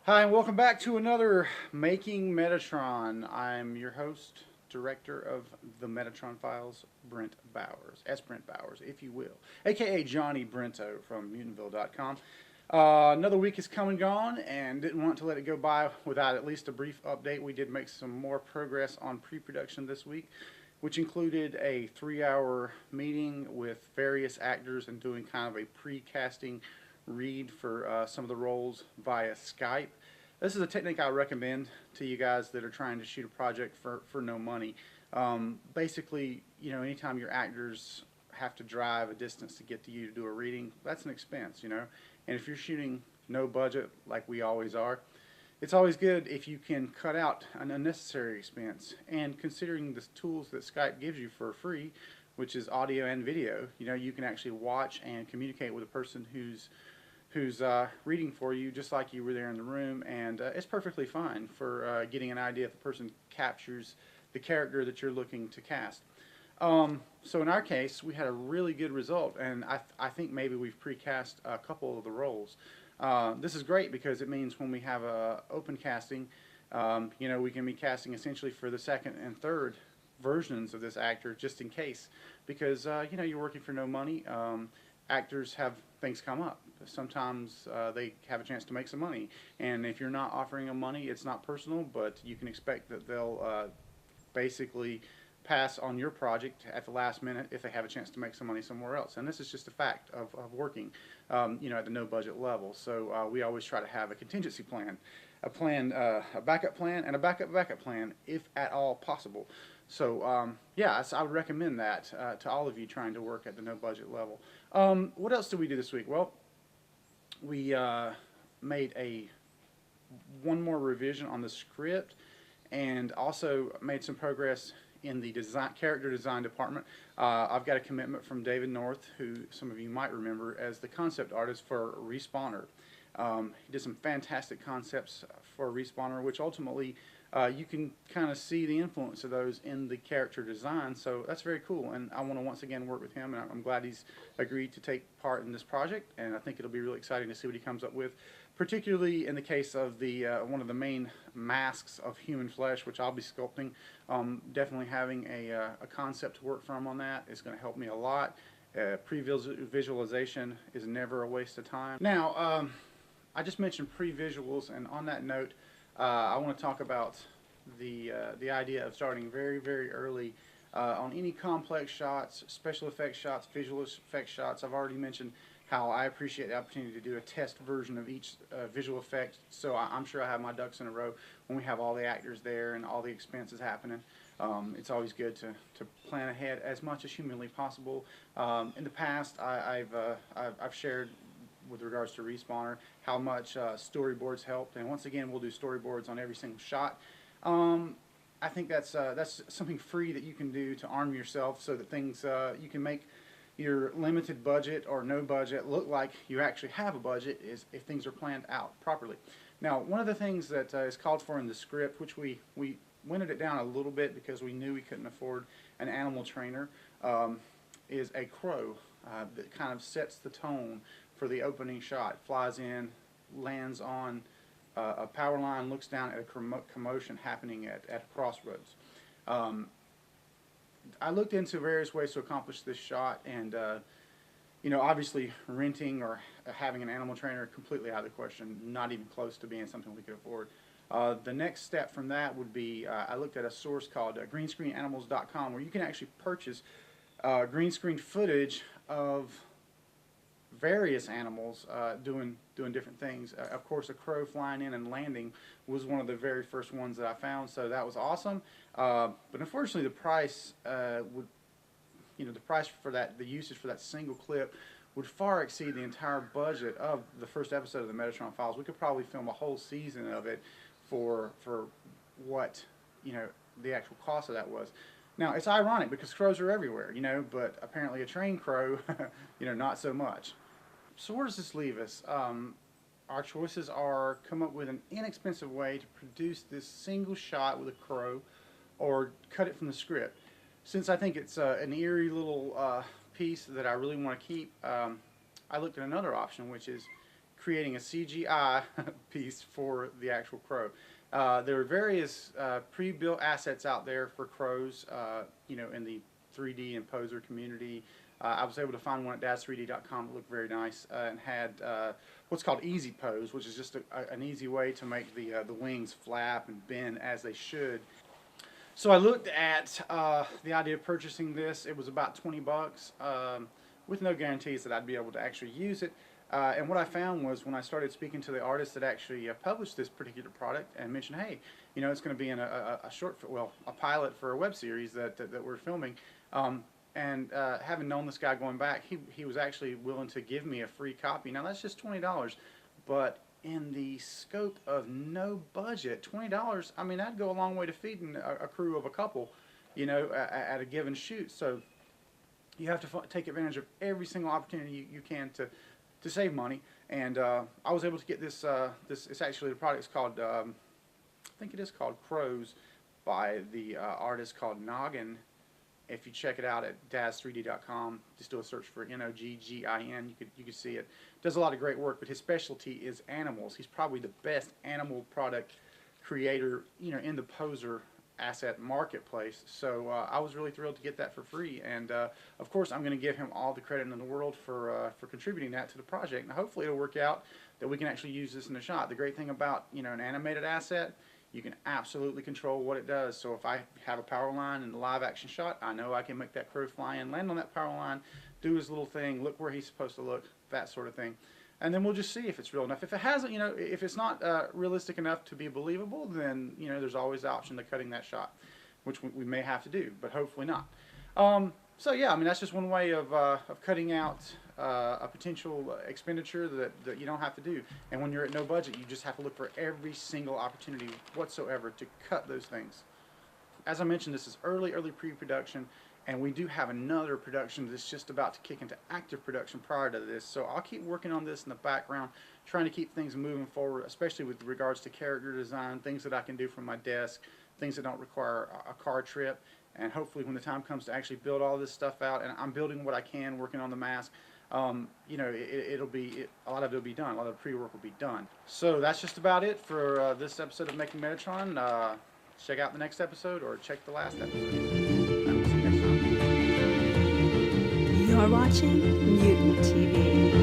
Hi, and welcome back to another Making Metatron. I'm your host, director of the Metatron Files, Brent Bowers, S. Brent Bowers, if you will, aka Johnny Brento from Mutantville.com. Another week has come and gone, and didn't want to let it go by without at least a brief update. We did make some more progress on pre-production this week, which included a 3-hour meeting with various actors and doing kind of a pre-casting read for some of the roles via Skype. This is a technique I recommend to you guys that are trying to shoot a project for no money. Basically, anytime your actors have to drive a distance to get to you to do a reading, that's an expense, And if you're shooting no budget like we always are, it's always good if you can cut out an unnecessary expense. And considering the tools that Skype gives you for free, which is audio and video, you can actually watch and communicate with a person who's reading for you just like you were there in the room, and it's perfectly fine for getting an idea if the person captures the character that you're looking to cast. So in our case, we had a really good result, and I think maybe we've precast a couple of the roles. This is great because it means when we have a open casting, we can be casting essentially for the second and third versions of this actor just in case, because you're working for no money. Actors have things come up. Sometimes they have a chance to make some money, and if you're not offering them money, it's not personal, but you can expect that they'll basically pass on your project at the last minute if they have a chance to make some money somewhere else. And this is just a fact of working at the no budget level. So we always try to have a contingency plan, a backup plan, and a backup plan if at all possible. So I would recommend that to all of you trying to work at the no budget level. What else did we do this week? Well, we made one more revision on the script, and also made some progress in the character design department. I've got a commitment from David North, who some of you might remember as the concept artist for Respawner. He did some fantastic concepts for Respawner, which ultimately you can kind of see the influence of those in the character design, so that's very cool, and I want to once again work with him, and I'm glad he's agreed to take part in this project, and I think it'll be really exciting to see what he comes up with, particularly in the case of the one of the main masks of human flesh, which I'll be sculpting. Definitely having a concept to work from on that is going to help me a lot. Pre-visualization is never a waste of time. Now, I just mentioned pre-visuals, and on that note, I want to talk about the idea of starting very, very early on any complex shots, special effects shots, visual effects shots. I've already mentioned how I appreciate the opportunity to do a test version of each visual effect, so I'm sure I have my ducks in a row when we have all the actors there and all the expenses happening. It's always good to plan ahead as much as humanly possible. In the past, I've shared with regards to Respawner how much storyboards helped, and once again we'll do storyboards on every single shot. I think that's something free that you can do to arm yourself so that things you can make your limited budget or no budget look like you actually have a budget is if things are planned out properly. Now, one of the things that is called for in the script, which we winded it down a little bit because we knew we couldn't afford an animal trainer, is a crow that kind of sets the tone for the opening shot. Flies in, lands on a power line, looks down at a commotion happening at a crossroads. I looked into various ways to accomplish this shot, and obviously renting or having an animal trainer completely out of the question, not even close to being something we could afford. The next step from that would be I looked at a source called greenscreenanimals.com, where you can actually purchase green screen footage of various animals doing different things. Of course, a crow flying in and landing was one of the very first ones that I found, so that was awesome. But unfortunately, the price the price for that, the usage for that single clip, would far exceed the entire budget of the first episode of the Metatron Files. We could probably film a whole season of it for what the actual cost of that was. Now, it's ironic because crows are everywhere, but apparently a trained crow, not so much. So where does this leave us? Our choices are come up with an inexpensive way to produce this single shot with a crow, or cut it from the script. Since I think it's an eerie little piece that I really want to keep, I looked at another option, which is creating a CGI piece for the actual crow. There are various pre-built assets out there for crows, in the 3D and poser community. I was able to find one at daz3d.com that looked very nice and had what's called easy pose, which is just an easy way to make the wings flap and bend as they should. So I looked at the idea of purchasing this. It was about 20 bucks with no guarantees that I'd be able to actually use it. And what I found was when I started speaking to the artist that actually published this particular product and mentioned, hey, it's going to be in a pilot for a web series that we're filming. And having known this guy going back, he was actually willing to give me a free copy. Now that's just $20, but in the scope of no budget, $20, I mean, that'd go a long way to feeding a crew of a couple, at a given shoot. So you have to take advantage of every single opportunity you can to save money. And I was able to get this. It's actually, the product's called, I think it is called Crows, by the artist called Noggin. If you check it out at daz3d.com, just do a search for Noggin. You could see it. Does a lot of great work, but his specialty is animals. He's probably the best animal product creator, in the poser asset marketplace. So I was really thrilled to get that for free, and of course I'm going to give him all the credit in the world for contributing that to the project. And hopefully it'll work out that we can actually use this in the shot. The great thing about an animated asset, you can absolutely control what it does. So if I have a power line in the live action shot, I know I can make that crow fly in, land on that power line, do his little thing, look where he's supposed to look, that sort of thing. And then we'll just see if it's real enough. If it hasn't, if it's not realistic enough to be believable, then, there's always the option of cutting that shot, which we may have to do, but hopefully not. So yeah, I mean, that's just one way of cutting out a potential expenditure that you don't have to do. And when you're at no budget, you just have to look for every single opportunity whatsoever to cut those things. As I mentioned, this is early pre-production, and we do have another production that's just about to kick into active production prior to this. So I'll keep working on this in the background, trying to keep things moving forward, especially with regards to character design, things that I can do from my desk, things that don't require a car trip. And hopefully when the time comes to actually build all this stuff out, and I'm building what I can, working on the mask, a lot of it will be done. A lot of the pre-work will be done. So that's just about it for this episode of Making Metatron. Check out the next episode, or check the last episode. And we'll see you next time. You're watching Mutant TV.